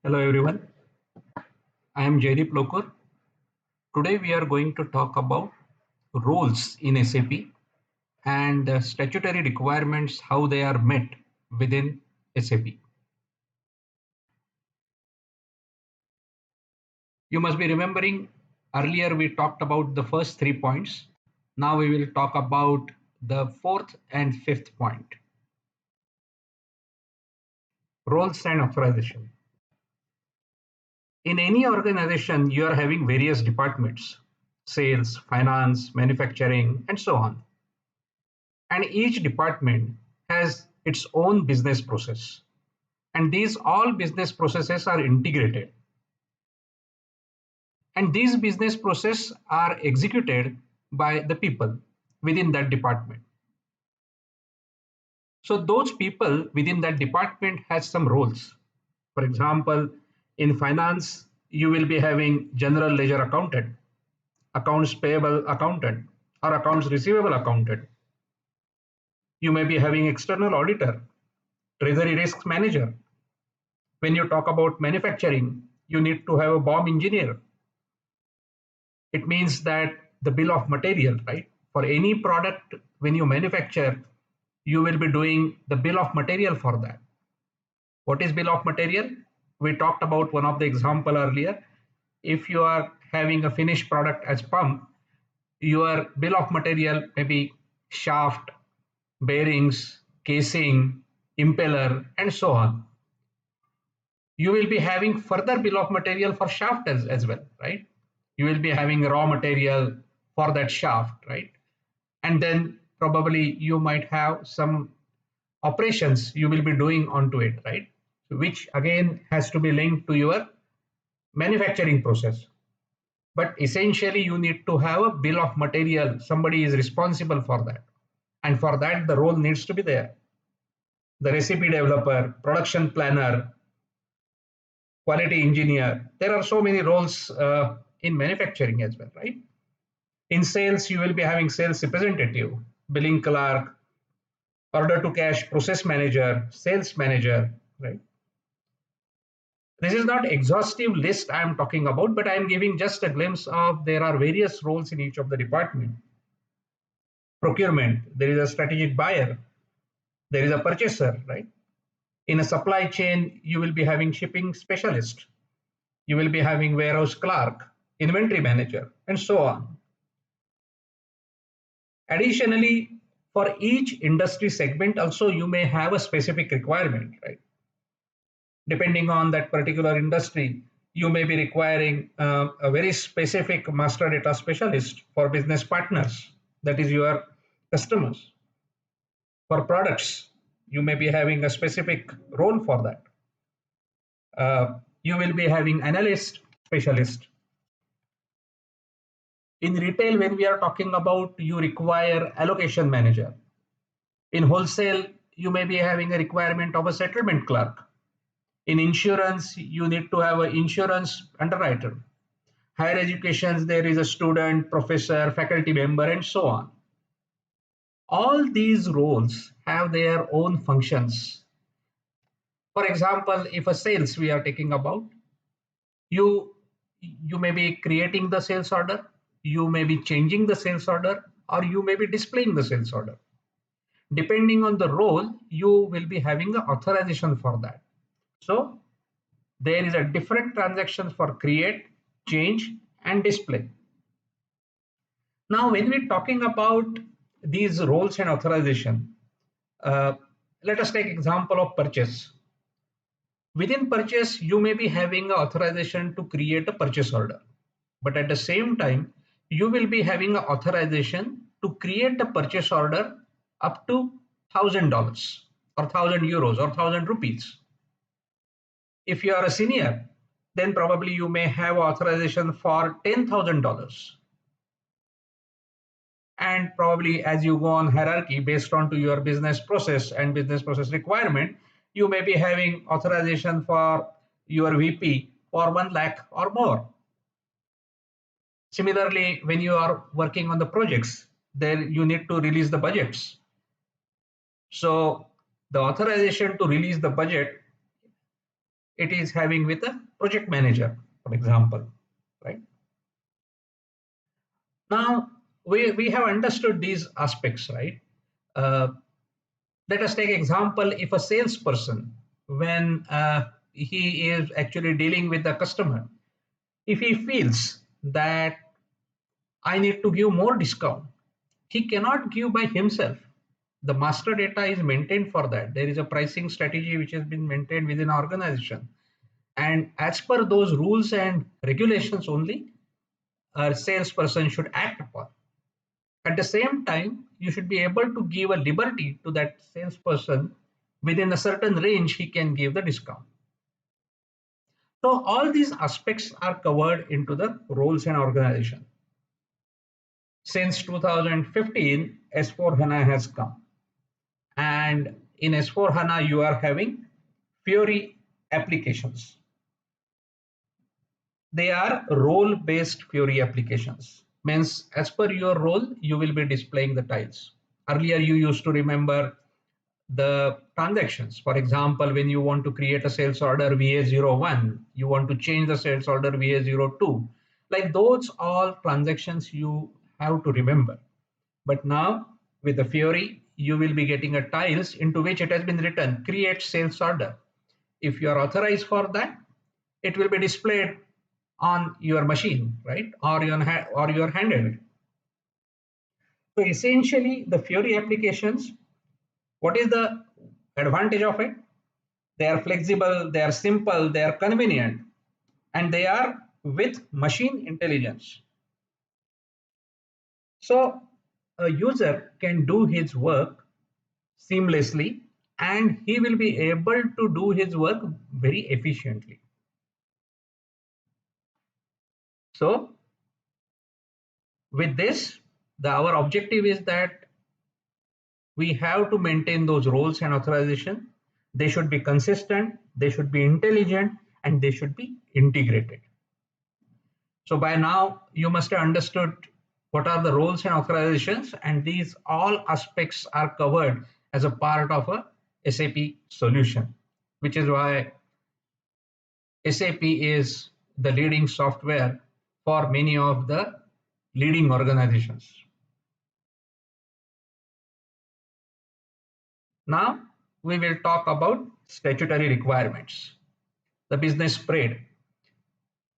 Hello everyone, I am Jaideep Lokur. Today we are going to talk about roles in SAP and the statutory requirements, how they are met within SAP. You must be remembering earlier we talked about the first 3 points. Now we will talk about the fourth and fifth point, roles and authorization. In any organization, you are having various departments, sales, finance, manufacturing, and so on. And each department has its own business process, and these all business processes are integrated, and these business processes are executed by the people within that department. So those people within that department has some roles. For example, in finance you will be having general ledger accountant, accounts payable accountant, or accounts receivable accountant. You may be having external auditor, treasury risk manager. When you talk about manufacturing, you need to have a BOM engineer. It means that the bill of material, right? For any product, when you manufacture, you will be doing the bill of material for that. What is bill of material? We talked about one of the example earlier. If you are having a finished product as pump, your bill of material may be shaft, bearings, casing, impeller, and so on. You will be having further bill of material for shaft as well, right? You will be having raw material for that shaft, right? And then probably you might have some operations you will be doing onto it, right? Which again has to be linked to your manufacturing process. But essentially, you need to have a bill of material. Somebody is responsible for that. And for that, the role needs to be there. The recipe developer, production planner, quality engineer. There are so many roles in manufacturing as well, right? In sales, you will be having sales representative, billing clerk, order to cash process manager, sales manager, right? This is not exhaustive list I am talking about, but I am giving just a glimpse of there are various roles in each of the department. Procurement, there is a strategic buyer, there is a purchaser, right? In a supply chain, you will be having shipping specialist, you will be having warehouse clerk, inventory manager, and so on. Additionally, for each industry segment, also you may have a specific requirement, right? Depending on that particular industry, you may be requiring a very specific master data specialist for business partners, that is your customers. For products, you may be having a specific role for that. You will be having analyst specialist. In retail, when we are talking about, you require allocation manager. In wholesale, you may be having a requirement of a settlement clerk. In insurance, you need to have an insurance underwriter. Higher education, there is a student, professor, faculty member, and so on. All these roles have their own functions. For example, if a sales we are taking about, you you may be creating the sales order, you may be changing the sales order, or you may be displaying the sales order. Depending on the role, you will be having the authorization for that. So there is a different transactions for create, change, and display. Now, when we're talking about these roles and authorization, uh, let us take example of purchase. Within purchase, you may be having authorization to create a purchase order, but at the same time, you will be having authorization to create a purchase order up to $1,000 or €1,000 or ₹1,000. If you are a senior, then probably you may have authorization for $10,000. And probably as you go on hierarchy based on to your business process and business process requirement, you may be having authorization for your VP for 1 lakh or more. Similarly, when you are working on the projects, then you need to release the budgets. So the authorization to release the budget it is having with a project manager, for example, right? Now, we have understood these aspects, right? Uh, Let us take example, if a salesperson, when he is actually dealing with the customer, if he feels that I need to give more discount, he cannot give by himself. The master data is maintained for that. There is a pricing strategy which has been maintained within our organization. And as per those rules and regulations only, a salesperson should act upon. At the same time, you should be able to give a liberty to that salesperson within a certain range he can give the discount. So all these aspects are covered into the roles and organization. Since 2015, S4 HANA has come. And in S4 HANA, you are having Fiori applications. They are role-based Fiori applications. Means as per your role, you will be displaying the tiles. Earlier, you used to remember the transactions. For example, when you want to create a sales order VA01, you want to change the sales order VA02, like those all transactions you have to remember. But now with the Fiori, you will be getting a tiles into which it has been written, create sales order. If you are authorized for that, it will be displayed on your machine, right? Or your handheld. So essentially the Fiori applications, what is the advantage of it? They are flexible, they are simple, they are convenient, and they are with machine intelligence. So a user can do his work seamlessly and he will be able to do his work very efficiently. So with this, our objective is that we have to maintain those roles and authorization. They should be consistent, they should be intelligent, and they should be integrated. So by now, you must have understood what are the roles and authorizations, and these all aspects are covered as a part of a SAP solution, which is why SAP is the leading software for many of the leading organizations. Now, we will talk about statutory requirements. The business spread.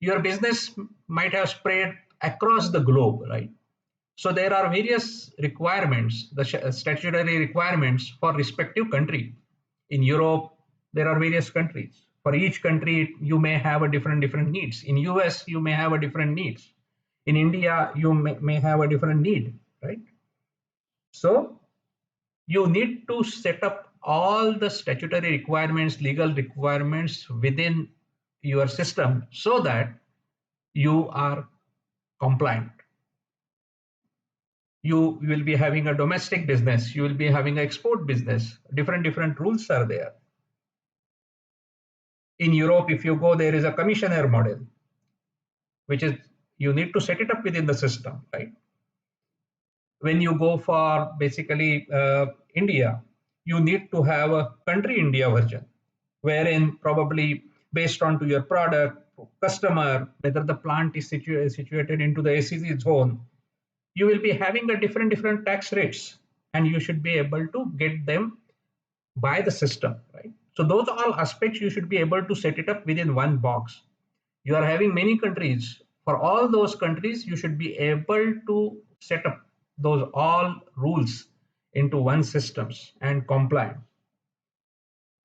Your business might have spread across the globe, right? So there are various requirements, the statutory requirements for respective country. In Europe, there are various countries. For each country, you may have a different needs. In US, you may have a different needs. In India, you may have a different need, right? So you need to set up all the statutory requirements, legal requirements within your system so that you are compliant. You will be having a domestic business, you will be having an export business, different rules are there. In Europe, if you go, there is a commissioner model, which is you need to set it up within the system, right? When you go for basically India, you need to have a country India version, wherein probably based on to your product, customer, whether the plant is situated into the ACC zone, you will be having a different tax rates, and you should be able to get them by the system, right? So those are all aspects you should be able to set it up within one box. You are having many countries. For all those countries, you should be able to set up those all rules into one systems and compliant.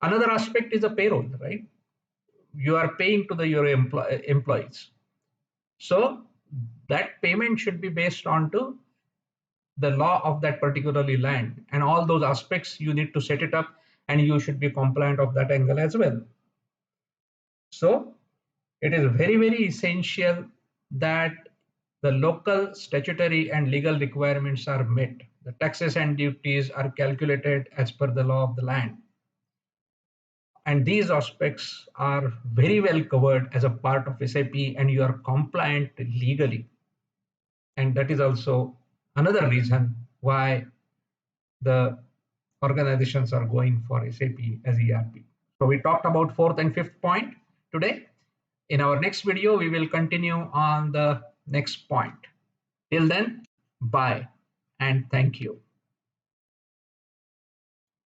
Another aspect is a payroll, right? You are paying to your employees. So that payment should be based on to the law of that particularly land, and all those aspects you need to set it up, and you should be compliant of that angle as well. So it is very essential that the local statutory and legal requirements are met. The taxes and duties are calculated as per the law of the land, and these aspects are very well covered as a part of SAP, and you are compliant legally. And that is also another reason why the organizations are going for SAP as ERP. So we talked about fourth and fifth point today. In our next video, we will continue on the next point. Till then, bye and thank you.